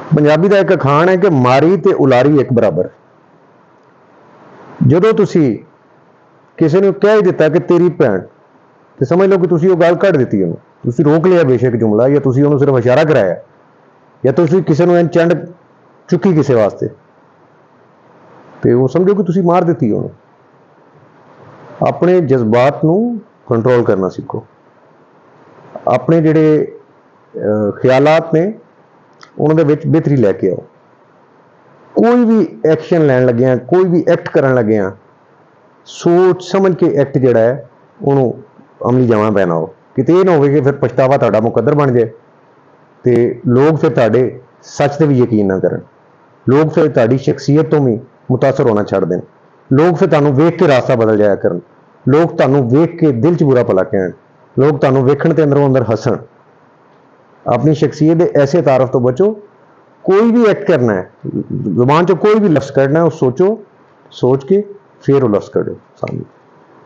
पंजाबी का एक अखान है कि मारी ते उलारी एक बराबर। जो तुसी किसी ने कह ही दिता कि तेरी भैन, तो समझ लो कि तुसी वो गल कढ़ दी, तुसी रोक लिया बेशक जुमला, या तुसी उन्होंने सिर्फ इशारा कराया, या तुसी किसी ने चंड चुकी किसी वास्ते, तो वो समझो कि तुसी मार दी उन्होंने। अपने जज्बात को कंट्रोल करना सीखो, अपने जिहड़े ख्यालात ने उन्होंने बेहतरी लैके आओ। कोई भी एक्शन लैन लगे, कोई भी एक्ट करन लगे, सोच समझ के एक्ट जिहड़ा है उन्होंने अमली जामा पैना हो, किते ये ना हो कि फिर पछतावा तुहाडा मुकद्दर बन जाए, तो लोग फिर तुहाडे सच ते भी यकीन ना करन, लोग फिर तुहाडी शख्सियत तो भी मुतासर होना छड्ड देन, लोग फिर तुहानूं वेख के रास्ता बदल जाया करन, लोग तुहानूं वेख के दिल च बुरा भला कहण, लोग तुहानूं वेखण ते अंदरों अंदर हसन। अपनी शख्सियत के ऐसे तारफ तो बचो। कोई भी एक्ट करना है, जुबान चो कोई भी लफ्ज़ कढ़ना है, वो सोचो, सोच के फिर वो लफ्ज़ कढ़ो सामने।